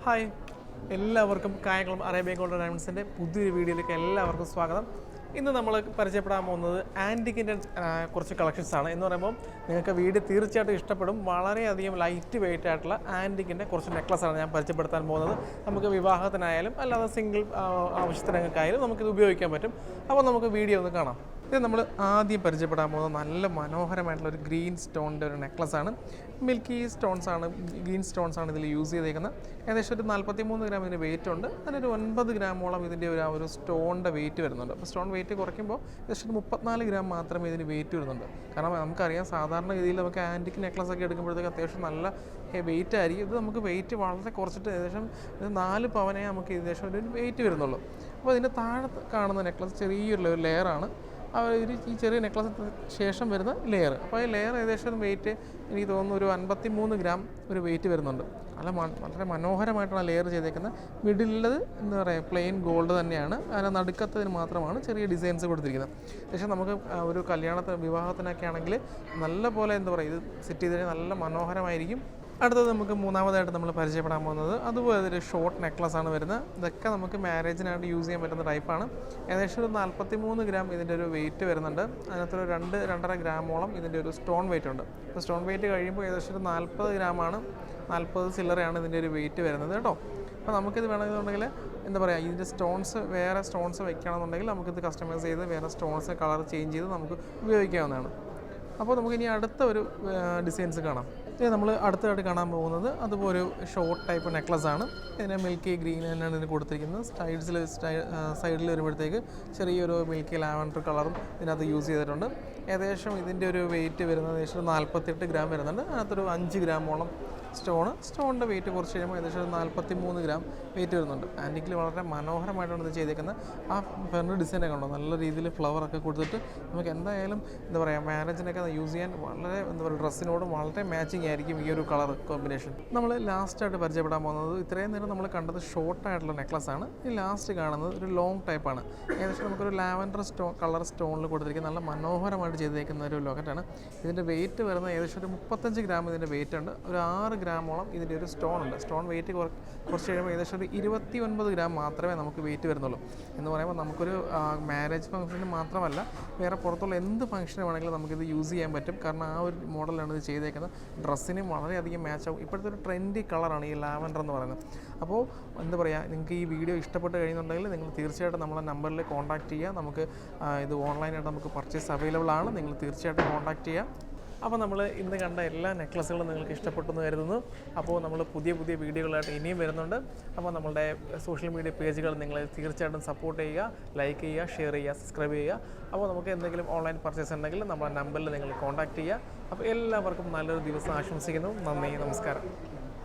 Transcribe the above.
Hi, എല്ലാവർക്കും Kayamkulam Arabian gold ഡയമണ്ട്സിൻ്റെ പുതിയൊരു വീഡിയോയിലേക്ക് എല്ലാവർക്കും സ്വാഗതം. ഇന്ന് നമ്മൾ പരിചയപ്പെടാൻ പോകുന്നത് ആൻറ്റിക്കിൻ്റെ കുറച്ച് കളക്ഷൻസാണ്. എന്ന് പറയുമ്പോൾ നിങ്ങൾക്ക് വീഡിയോ തീർച്ചയായിട്ടും ഇഷ്ടപ്പെടും. വളരെയധികം ലൈറ്റ് വെയിറ്റ് ആയിട്ടുള്ള ആൻറ്റിക്കിൻ്റെ കുറച്ച് നെക്ലസ്സാണ് ഞാൻ പരിചയപ്പെടുത്താൻ പോകുന്നത്. നമുക്ക് വിവാഹത്തിനായാലും അല്ലാതെ സിംഗിൾ ആവശ്യത്തിനൊക്കെയായാലും നമുക്കിത് ഉപയോഗിക്കാൻ പറ്റും. അപ്പോൾ നമുക്ക് വീഡിയോ ഒന്ന് കാണാം. ഇത് നമ്മൾ ആദ്യം പരിചയപ്പെടാൻ പോകുന്നത് നല്ല മനോഹരമായിട്ടുള്ള ഒരു ഗ്രീൻ സ്റ്റോണിൻ്റെ ഒരു നെക്ലസ്സാണ്. മിൽക്കി ഗ്രീൻ സ്റ്റോൺസ് ആണ് ഇതിൽ യൂസ് ചെയ്തേക്കുന്നത്. ഏകദേശം ഒരു 43 ഗ്രാം ഇതിന് വെയിറ്റ് ഉണ്ട്. അതിനൊരു 9 ഗ്രാമോളം ഇതിൻ്റെ ഒരു സ്റ്റോണിൻ്റെ വെയിറ്റ് വരുന്നുണ്ട്. അപ്പോൾ സ്റ്റോൺ വെയിറ്റ് കുറയ്ക്കുമ്പോൾ ഏകദേശം 34 ഗ്രാം മാത്രമേ ഇതിന് വെയിറ്റ് വരുന്നുണ്ട്. കാരണം നമുക്കറിയാം സാധാരണ രീതിയിൽ നമുക്ക് ആൻറ്റിക് നെക്ലസ് ഒക്കെ എടുക്കുമ്പോഴത്തേക്ക് അത്യാവശ്യം നല്ല വെയിറ്റ് ആയിരിക്കും. ഇത് നമുക്ക് വെയിറ്റ് വളരെ കുറച്ചിട്ട് ഏകദേശം 4 പവനേ നമുക്ക് ഏകദേശം ഒരു വെയിറ്റ് വരുന്നുള്ളൂ. അപ്പോൾ ഇതിൻ്റെ താഴെ കാണുന്ന നെക്ലസ് ചെറിയൊരു ലെയറാണ്. ഈ ചെറിയ നെക്ലസിന് ശേഷം വരുന്ന ലെയർ. അപ്പോൾ ഈ ലെയർ ഏകദേശം വെയിറ്റ് എനിക്ക് തോന്നുന്നു ഒരു 53 ഗ്രാം ഒരു വെയിറ്റ് വരുന്നുണ്ട്. വളരെ മനോഹരമായിട്ടാണ് ലെയർ ചെയ്തേക്കുന്നത്. മിഡിലുള്ളത് എന്താ പറയുക പ്ലെയിൻ ഗോൾഡ് തന്നെയാണ്. അതിന് നടുക്കത്തതിന് മാത്രമാണ് ചെറിയ ഡിസൈൻസ് കൊടുത്തിരിക്കുന്നത്. പക്ഷേ നമുക്ക് ഒരു വിവാഹത്തിനൊക്കെ ആണെങ്കിൽ നല്ല പോലെ എന്താ പറയുക ഇത് സെറ്റ് ചെയ്ത് കഴിഞ്ഞാൽ നല്ല മനോഹരമായിരിക്കും. അടുത്തത് നമുക്ക് മൂന്നാമതായിട്ട് നമ്മൾ പരിചയപ്പെടാൻ പോകുന്നത് അതുപോലെ ഒരു ഷോർട്ട് നെക്ലസ് ആണ് വരുന്നത്. ഇതൊക്കെ നമുക്ക് മാരേജിനായിട്ട് യൂസ് ചെയ്യാൻ പറ്റുന്ന ടൈപ്പാണ്. ഏകദേശം ഒരു 43 ഗ്രാം ഇതിൻ്റെ ഒരു വെയിറ്റ് വരുന്നുണ്ട്. അതിനകത്തൊരു 2-2.5 ഗ്രാമോളം ഇതിൻ്റെ ഒരു സ്റ്റോൺ വെയിറ്റ് ഉണ്ട്. അപ്പോൾ സ്റ്റോൺ വെയിറ്റ് കഴിയുമ്പോൾ ഏകദേശം ഒരു 40 ഗ്രാമാണ്, 40 ചില്ലറയാണ് ഇതിൻ്റെ ഒരു വെയിറ്റ് വരുന്നത് കേട്ടോ. അപ്പോൾ നമുക്കിത് വേണമെന്നുണ്ടെങ്കിൽ എന്താ പറയുക ഇതിൻ്റെ വേറെ സ്റ്റോൺസ് വെക്കുകയാണെന്നുണ്ടെങ്കിൽ നമുക്കിത് കസ്റ്റമൈസ് ചെയ്ത് വേറെ സ്റ്റോൺസ് കളർ ചേഞ്ച് ചെയ്ത് നമുക്ക് ഉപയോഗിക്കാവുന്നതാണ്. അപ്പോൾ നമുക്കിനി അടുത്ത ഒരു ഡിസൈൻസ് കാണാം. ഇത് നമ്മൾ അടുത്തതായിട്ട് കാണാൻ പോകുന്നത് അതുപോലെ ഒരു ഷോർട്ട് ടൈപ്പ് നെക്ലസ് ആണ്. ഇതിന് മിൽക്കി ഗ്രീൻ തന്നെയാണ് ഇതിന് കൊടുത്തിരിക്കുന്നത്. സൈഡിൽ വരുമ്പോഴത്തേക്ക് ചെറിയൊരു മിൽക്കി ലാവൻഡർ കളറും ഇതിനകത്ത് യൂസ് ചെയ്തിട്ടുണ്ട്. ഏകദേശം ഇതിൻ്റെ ഒരു വെയിറ്റ് വരുന്നത് ഏകദേശം 48 ഗ്രാം വരുന്നുണ്ട്. അതിനകത്തൊരു 5 ഗ്രാമോളം സ്റ്റോണിൻ്റെ വെയിറ്റ് കുറച്ച് കഴിയുമ്പോൾ ഏകദേശം 43 ഗ്രാം വെയിറ്റ് വരുന്നുണ്ട്. ആൻറ്റിക്കിൽ വളരെ മനോഹരമായിട്ടാണ് ഇത് ചെയ്തേക്കുന്നത്. ആ പെർണ ഡിസൈനൊക്കെ ഉണ്ടോ നല്ല രീതിയിൽ ഫ്ലവറൊക്കെ കൊടുത്തിട്ട് നമുക്ക് എന്തായാലും എന്താ പറയുക മാരേജിനൊക്കെ യൂസ് ചെയ്യാൻ വളരെ എന്താ പറയുക ഡ്രസ്സിനോടും വളരെ മാച്ചിങ് ആയിരിക്കും ഈ ഒരു കളർ കോമ്പിനേഷൻ. നമ്മൾ ലാസ്റ്റായിട്ട് പരിചയപ്പെടാൻ പോകുന്നത് ഇത്രയും നേരം നമ്മൾ കണ്ടത് ഷോർട്ടായിട്ടുള്ള നെക്ലസ് ആണ്. ഈ ലാസ്റ്റ് കാണുന്നത് ഒരു ലോങ് ടൈപ്പാണ്. ഏകദേശം നമുക്കൊരു ലാവൻഡർ കളർ സ്റ്റോണിൽ കൊടുത്തിരിക്കുന്ന നല്ല മനോഹരമായിട്ട് ചെയ്തേക്കുന്ന ഒരു ലോക്കറ്റാണ്. ഇതിൻ്റെ വെയിറ്റ് വരുന്നത് ഏകദേശം ഒരു 35 ഗ്രാം ഇതിൻ്റെ വെയിറ്റ് ഉണ്ട്. ഒരു 6 ഗ്രാമോളം ഇതിൻ്റെ ഒരു സ്റ്റോൺ ഉണ്ട്. സ്റ്റോൺ വെയിറ്റ് കുറച്ച് കഴിയുമ്പോൾ ഏകദേശം ഒരു 29 ഗ്രാം മാത്രമേ നമുക്ക് വെയിറ്റ് വരുന്നുള്ളൂ. എന്ന് പറയുമ്പോൾ നമുക്കൊരു മാരേജ് ഫംഗ്ഷന് മാത്രമല്ല വേറെ പുറത്തുള്ള എന്ത് ഫംഗ്ഷന് വേണമെങ്കിലും നമുക്കിത് യൂസ് ചെയ്യാൻ പറ്റും. കാരണം ആ ഒരു മോഡലാണ് ഇത് ചെയ്തേക്കുന്നത്. ഡ്രസ്സിനും വളരെയധികം മാച്ചാവും. ഇപ്പോഴത്തെ ഒരു ട്രെൻഡി കളറാണ് ഈ ലാവൻഡർ എന്ന് പറയുന്നത്. അപ്പോൾ എന്താ പറയുക നിങ്ങൾക്ക് ഈ വീഡിയോ ഇഷ്ടപ്പെട്ട് കഴിയുന്നുണ്ടെങ്കിൽ നിങ്ങൾ തീർച്ചയായിട്ടും നമ്മളെ നമ്പറിൽ കോൺടാക്റ്റ് ചെയ്യുക. നമുക്ക് ഇത് ഓൺലൈനായിട്ട് നമുക്ക് പർച്ചേസ് അവൈലബിൾ ആണ്. നിങ്ങൾ തീർച്ചയായിട്ടും കോൺടാക്റ്റ് ചെയ്യുക. അപ്പോൾ നമ്മൾ ഇന്ന് കണ്ട എല്ലാ നെക്ലസുകളും നിങ്ങൾക്ക് ഇഷ്ടപ്പെട്ടു എന്ന് കരുതുന്നു. അപ്പോൾ നമ്മൾ പുതിയ വീഡിയോകളായിട്ട് ഇനിയും വരുന്നുണ്ട്. അപ്പോൾ നമ്മളുടെ സോഷ്യൽ മീഡിയ പേജുകൾ നിങ്ങൾ തീർച്ചയായിട്ടും സപ്പോർട്ട് ചെയ്യുക, ലൈക്ക് ചെയ്യുക, ഷെയർ ചെയ്യുക, സബ്സ്ക്രൈബ് ചെയ്യുക. അപ്പോൾ നമുക്ക് എന്തെങ്കിലും ഓൺലൈൻ പർച്ചേസ് ഉണ്ടെങ്കിൽ നമ്മുടെ നമ്പറിൽ നിങ്ങൾ കോൺടാക്റ്റ് ചെയ്യുക. അപ്പോൾ എല്ലാവർക്കും നല്ലൊരു ദിവസം ആശംസിക്കുന്നു. നന്ദി, നമസ്കാരം.